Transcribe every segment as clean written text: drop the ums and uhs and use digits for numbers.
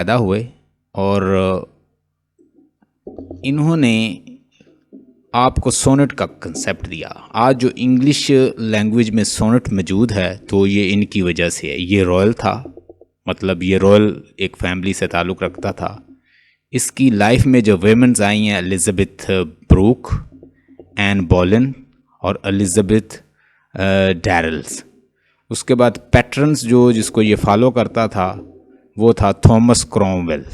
पैदा हुए और इन्होंने आपको सोनेट का कंसेप्ट दिया। आज जो इंग्लिश लैंग्वेज में सोनेट मौजूद है तो ये इनकी वजह से है। ये रॉयल था, मतलब ये रॉयल एक फैमिली से ताल्लुक़ रखता था। इसकी लाइफ में जो वेमेंस आई हैं, एलिज़ाबेथ ब्रूक, एन बोलेन और एलिज़ाबेथ डैरल्स। उसके बाद पैटर्न्स जो जिसको ये फॉलो करता था वो था थॉमस क्रॉमवेल,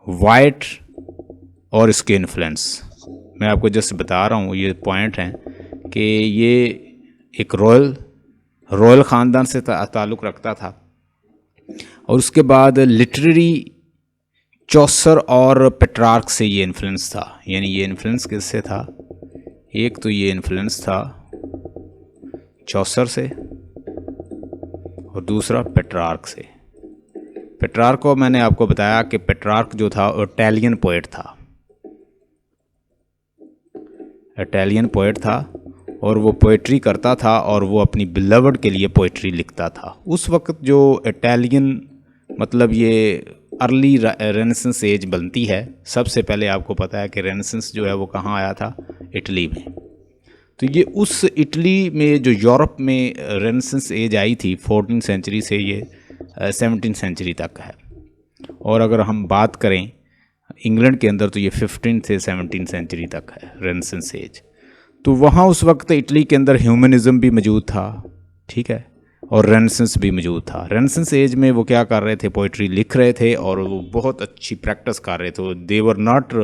वाइट और इसके इन्फ्लुएंस। मैं आपको जस्ट बता रहा हूँ, ये पॉइंट हैं कि ये एक रॉयल ख़ानदान से ताल्लुक़ रखता था। और उसके बाद लिटरेरी चौसर और पेट्रार्क से ये इन्फ्लुएंस था। यानी ये इन्फ्लुएंस किससे था? एक तो ये इन्फ्लुएंस था चौसर से और दूसरा पेट्रार्क से। पेट्रार्क को मैंने आपको बताया कि पेट्रार्क जो था इटालियन पोएट था, इटालियन पोएट था और वो पोइट्री करता था और वो अपनी बिलवड के लिए पोइट्री लिखता था। उस वक्त जो इटालियन मतलब ये अर्ली रेनेसेंस एज बनती है, सबसे पहले आपको पता है कि रेनेसेंस जो है वो कहाँ आया था? इटली में। तो ये उस इटली में जो यूरोप में रेनेसेंस एज आई थी 14th सेंचुरी से ये 17th सेंचुरी तक है। और अगर हम बात करें इंग्लैंड के अंदर तो ये 15th से 17th सेंचुरी तक है रेनेसेंस एज। तो वहाँ उस वक्त इटली के अंदर ह्यूमनिज़म भी मौजूद था, ठीक है, और रेनेसेंस भी मौजूद था। रेनेसेंस एज में वो क्या कर रहे थे? पोइट्री लिख रहे थे और वो बहुत अच्छी प्रैक्टिस कर रहे थे। They were not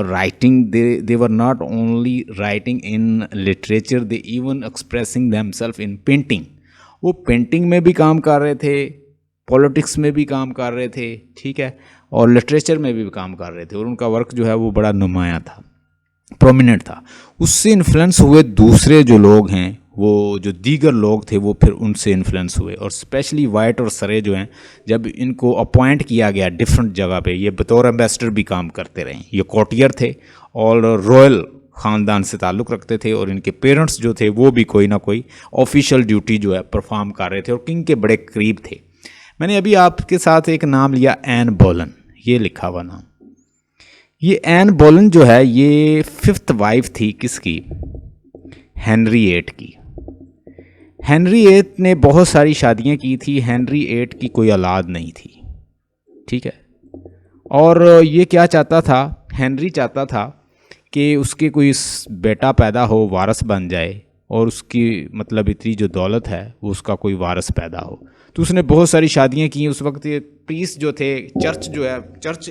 writing, they were not only writing in literature, they even expressing themselves in painting. वो पेंटिंग में भी काम कर रहे थे, पॉलिटिक्स में भी काम कर रहे थे, ठीक है, और लिटरेचर में भी काम कर रहे थे। और उनका वर्क जो है वो बड़ा नुमाया था, प्रोमिनेंट था। उससे इन्फ्लुएंस हुए दूसरे जो लोग हैं, वो जो दीगर लोग थे वो फिर उनसे इन्फ्लुएंस हुए। और स्पेशली वाइट और सरे जो हैं, जब इनको अपॉइंट किया गया डिफरेंट जगह पे, ये बतौर एम्बेसडर भी काम करते रहे। ये कोर्टियर थे और रॉयल ख़ानदान से ताल्लुक़ रखते थे और इनके पेरेंट्स जो थे वो भी कोई ना कोई ऑफिशियल ड्यूटी जो है परफॉर्म कर रहे थे और किंग के बड़े करीब थे। मैंने अभी आपके साथ एक नाम लिया, एन बोलेन, ये लिखा हुआ नाम। ये एन बोलेन जो है ये 5th वाइफ थी किसकी? हेनरी VIII की। हेनरी VIII ने बहुत सारी शादियां की थी, हेनरी VIII की कोई औलाद नहीं थी, ठीक है। और ये क्या चाहता था? हेनरी चाहता था कि उसके कोई बेटा पैदा हो, वारिस बन जाए और उसकी मतलब इतनी जो दौलत है वो उसका कोई वारिस पैदा हो। तो उसने बहुत सारी शादियां की। उस वक्त ये प्रीस्ट जो थे, चर्च जो है, चर्च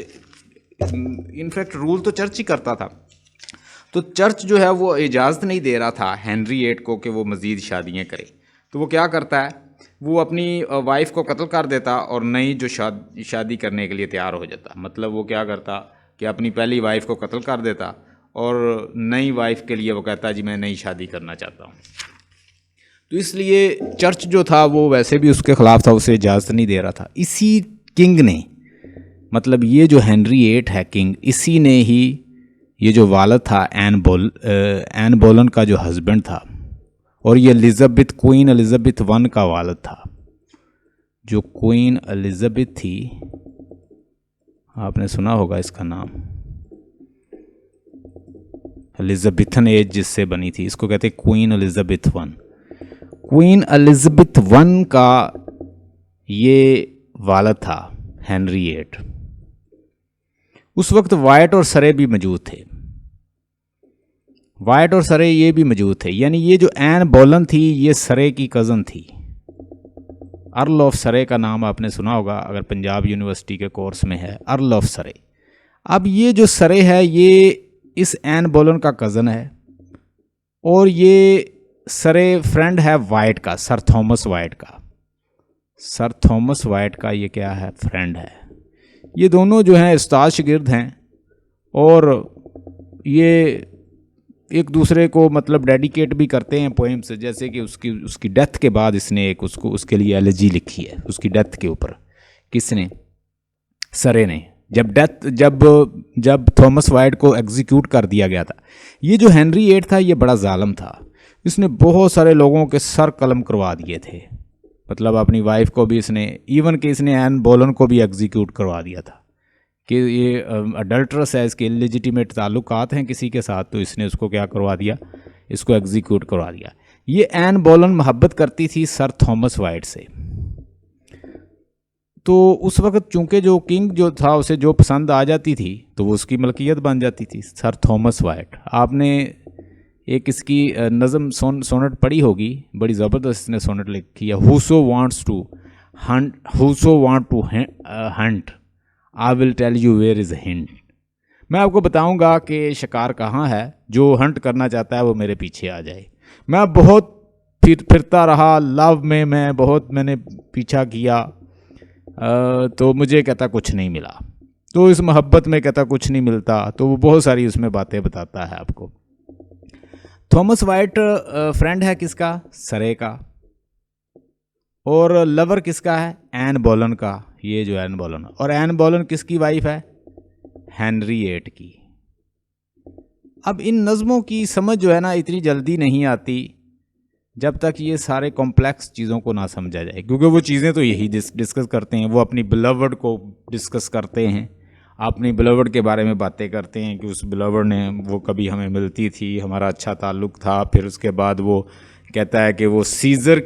इनफैक्ट रूल तो चर्च ही करता था, तो चर्च जो है वो इजाज़त नहीं दे रहा था हेनरी VIII को कि वो मज़ीद शादियां करे। तो वो क्या करता है? वो अपनी वाइफ को कत्ल कर देता और नई जो शादी करने के लिए तैयार हो जाता। मतलब वो क्या करता कि अपनी पहली वाइफ को कत्ल कर देता और नई वाइफ के लिए वो कहता जी मैं नई शादी करना चाहता हूँ। तो इसलिए चर्च जो था वो वैसे भी उसके ख़िलाफ़ था, उसे इजाज़त नहीं दे रहा था। इसी किंग ने, मतलब ये जो हेनरी VIII है किंग, इसी ने ही ये जो वालिद था एन बोलेन का जो हस्बैंड था, और ये एलिज़ाबेथ, क्वीन एलिज़ाबेथ I का वालिद था। जो क्वीन एलिज़ाबेथ थी, आपने सुना होगा इसका नाम, एलिज़ाबेथन एज जिससे बनी थी, इसको कहते हैं queen Elizabeth I। Queen Elizabeth I का ये वालिद था हेनरी VIII। उस वक्त वाइट और सरे भी मौजूद थे, वाइट और सरे ये भी मौजूद थे। यानी ये जो एन बोलेन थी ये सरे की कज़न थी। अर्ल ऑफ सरे का नाम आपने सुना होगा अगर पंजाब यूनिवर्सिटी के कोर्स में है, अर्ल ऑफ सरे। अब ये जो सरे है ये इस एन बोलेन का कज़न है और ये सरे फ्रेंड है वाइट का, सर थॉमस वाइट का। सर थॉमस वाइट का ये क्या है? फ्रेंड है। ये दोनों जो हैं उस्ताद शागिर्द हैं और ये एक दूसरे को मतलब डेडिकेट भी करते हैं पोएम्स। जैसे कि उसकी डेथ के बाद इसने एक उसके लिए एलेजी लिखी है उसकी डेथ के ऊपर। किसने? सरे ने। जब थॉमस वाइट को एग्जीक्यूट कर दिया गया था, ये जो हेनरी VIII था ये बड़ा जालिम था। इसने बहुत सारे लोगों के सर कलम करवा दिए थे, मतलब अपनी वाइफ को भी इसने, इवन कि इसने एन बोलन को भी एग्जीक्यूट करवा दिया था कि ये अडल्ट्रस है, इसके इलिजिटिमेट ताल्लुकात हैं किसी के साथ, तो इसने उसको क्या करवा दिया, इसको एग्जीक्यूट करवा दिया। ये एन बोलन मोहब्बत करती थी सर थॉमस वाइट से। तो उस वक्त चूंकि जो किंग जो था उसे जो पसंद आ जाती थी तो वो उसकी मलकियत बन जाती थी, सर थॉमस वाइट। आपने एक इसकी नज़म सोनेट पढ़ी होगी, बड़ी ज़बरदस्त इसने सोनेट लिखी है, whoso wants to hunt, whoso want to hunt, I will tell you where is hint. मैं आपको बताऊंगा कि शिकार कहाँ है, जो हंट करना चाहता है वो मेरे पीछे आ जाए। मैं बहुत फिरता रहा लव में, मैंने पीछा किया, तो मुझे कहता कुछ नहीं मिला। तो इस मोहब्बत में कहता कुछ नहीं मिलता, तो वो बहुत सारी उसमें बातें बताता है आपको। थॉमस वाइट फ्रेंड है किसका, सरे का, और लवर किसका है, एन बोलन का, ये जो एन बोलन, और एन बोलन किसकी वाइफ है, हेनरी VIII की। अब इन नज़मों की समझ जो है ना इतनी जल्दी नहीं आती जब तक ये सारे कॉम्प्लेक्स चीज़ों को ना समझा जाए, क्योंकि वो चीज़ें तो यही डिस्कस करते हैं, वो अपनी बिलवर्ड को डिस्कस करते हैं, अपनी बिलवर्ड के बारे में बातें करते हैं कि उस बिलवर्ड ने, वो कभी हमें मिलती थी, हमारा अच्छा ताल्लुक़ था। फिर उसके बाद वो कहता है कि वो सीज़र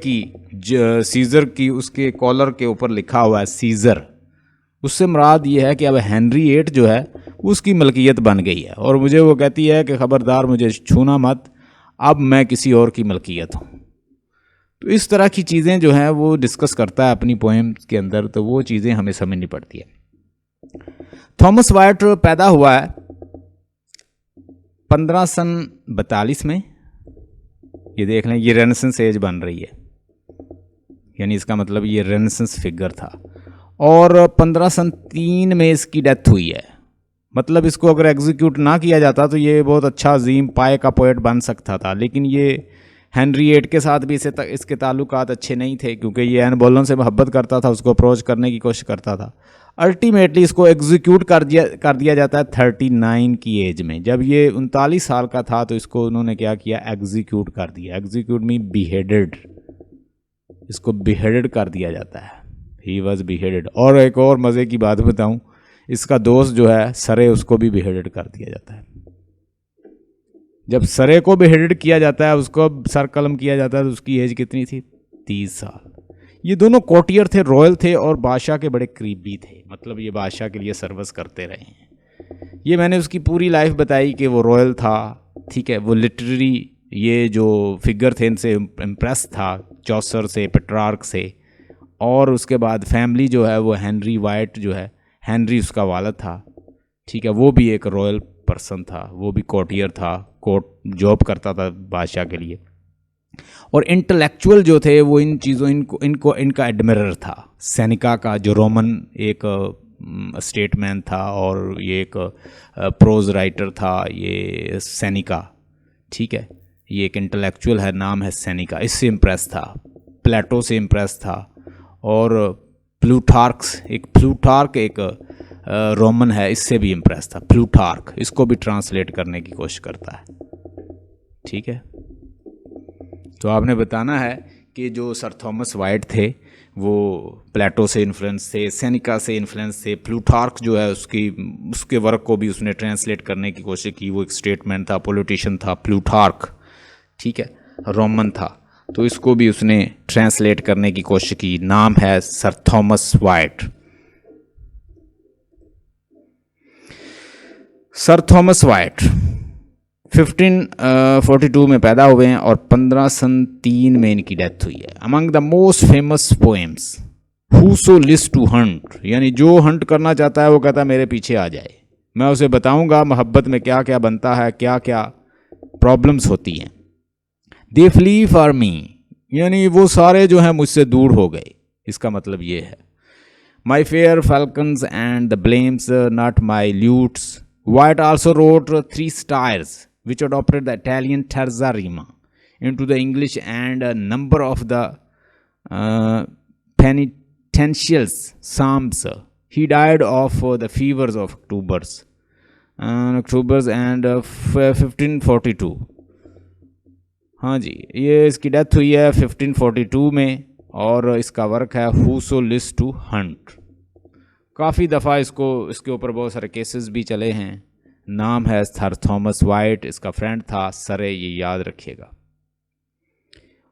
की उसके कॉलर के ऊपर लिखा हुआ है सीज़र, उससे मुराद ये है कि अब हेनरी VIII जो है उसकी मलकियत बन गई है, और मुझे वो कहती है कि ख़बरदार मुझे छूना मत, अब मैं किसी और की मलकियत हूँ। तो इस तरह की चीज़ें जो हैं वो डिस्कस करता है अपनी पोएम्स के अंदर, तो वो चीज़ें हमें समझनी पड़ती है। थॉमस वाइट पैदा हुआ है 1542 में, ये देख लें, ये रेनेसेंस एज बन रही है, यानी इसका मतलब ये रेनेसेंस फिगर था, और 1503 में इसकी डेथ हुई है। मतलब इसको अगर एग्जीक्यूट ना किया जाता तो ये बहुत अच्छा अजीम पाए का पोएट बन सकता था, लेकिन ये हेनरी VIII के साथ भी इसके ताल्लुकात अच्छे नहीं थे, क्योंकि ये एन बोलन से मोहब्बत करता था, उसको अप्रोच करने की कोशिश करता था। अल्टीमेटली इसको एग्जीक्यूट कर दिया जाता है 39 की एज में। जब ये 39 साल का था तो इसको उन्होंने क्या किया, एग्जीक्यूट कर दिया। एग्जीक्यूट मीन बिहेडेड, इसको बिहेडेड कर दिया जाता है, ही वॉज बिहेडेड। और एक और मज़े की बात बताऊं, इसका दोस्त जो है सरे, उसको भी बिहेडेड कर दिया जाता है। जब सरे को बिहेडेड किया जाता है, उसको सर कलम किया जाता है, तो उसकी एज कितनी थी, 30 साल। ये दोनों कोटियर थे, रॉयल थे, और बादशाह के बड़े करीबी थे, मतलब ये बादशाह के लिए सर्विस करते रहे हैं। ये मैंने उसकी पूरी लाइफ बताई कि वो रॉयल था, ठीक है, वो लिटरेरी ये जो फिगर थे इनसे इम्प्रेस था, चौसर से, पेट्रार्क से, और उसके बाद फैमिली जो है वो हेनरी वाइट जो है, हेनरी उसका वालिद था, ठीक है, वो भी एक रॉयल पर्सन था, वो भी कोटियर था, कोर्ट जॉब करता था बादशाह के लिए। और इंटेलेक्चुअल जो थे वो इन चीज़ों इनका एडमिरर था, सेनेका का, जो रोमन एक स्टेटमैन था, और ये एक प्रोज राइटर था, ये सेनेका, ठीक है, ये एक इंटेलेक्चुअल है, नाम है सेनेका, इससे इम्प्रेस था, प्लेटो से इम्प्रेस था, और प्लूटार्क एक रोमन है, इससे भी इम्प्रेस था। प्लूटार्क, इसको भी ट्रांसलेट करने की कोशिश करता है, ठीक है। तो आपने बताना है कि जो सर थॉमस वाइट थे वो प्लेटो से इन्फ्लुएंस थे, सेनेका से इन्फ्लुएंस थे, प्लूटार्क जो है उसके वर्क को भी उसने ट्रांसलेट करने की कोशिश की। वो एक स्टेटमैन था, पॉलिटिशियन था, प्लूटार्क, ठीक है, रोमन था, तो इसको भी उसने ट्रांसलेट करने की कोशिश की। नाम है sir Thomas white. Sir Thomas white 1542 में पैदा हुए हैं और 1503 में इनकी डेथ हुई है। Among the most famous poems, whoso list to hunt, यानी जो हंट करना चाहता है वो कहता है मेरे पीछे आ जाए, मैं उसे बताऊंगा मोहब्बत में क्या क्या बनता है, क्या क्या प्रॉब्लम्स होती हैं। दे फ्ली फॉर मी, यानी वो सारे जो हैं मुझसे दूर हो गए, इसका मतलब ये है। My fair falcons and the blames not my lutes, White also wrote 3 styles which adopted the Italian terza rima into the English, and a number of the penitential psalms. He died of the fevers of October's and 1542। हाँ जी, ये इसकी death हुई है 1542 में, और इसका work है हूसो list to Hunt. काफ़ी दफ़ा इसके ऊपर बहुत सारे केसेस भी चले हैं। नाम है सर थॉमस वाइट, इसका फ्रेंड था सरे, ये याद रखिएगा।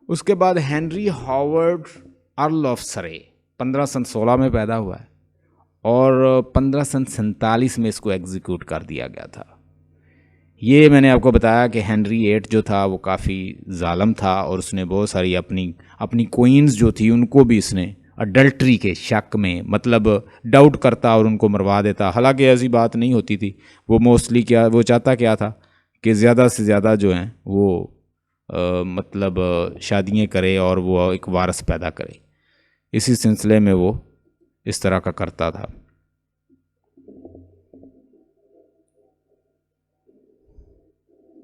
उसके बाद हेनरी हॉवर्ड अर्ल ऑफ सरे 1516 में पैदा हुआ है और 1547 में इसको एग्जीक्यूट कर दिया गया था। ये मैंने आपको बताया कि हेनरी 8 जो था वो काफ़ी ज़ालम था और उसने बहुत सारी अपनी क्वींस जो थी उनको भी इसने अडल्ट्री के शक में, मतलब डाउट करता और उनको मरवा देता। हालांकि ऐसी बात नहीं होती थी। वो मोस्टली वो चाहता क्या था कि ज़्यादा से ज़्यादा जो हैं वो मतलब शादियाँ करे और वो एक वारस पैदा करे। इसी सिलसिले में वो इस तरह का करता था।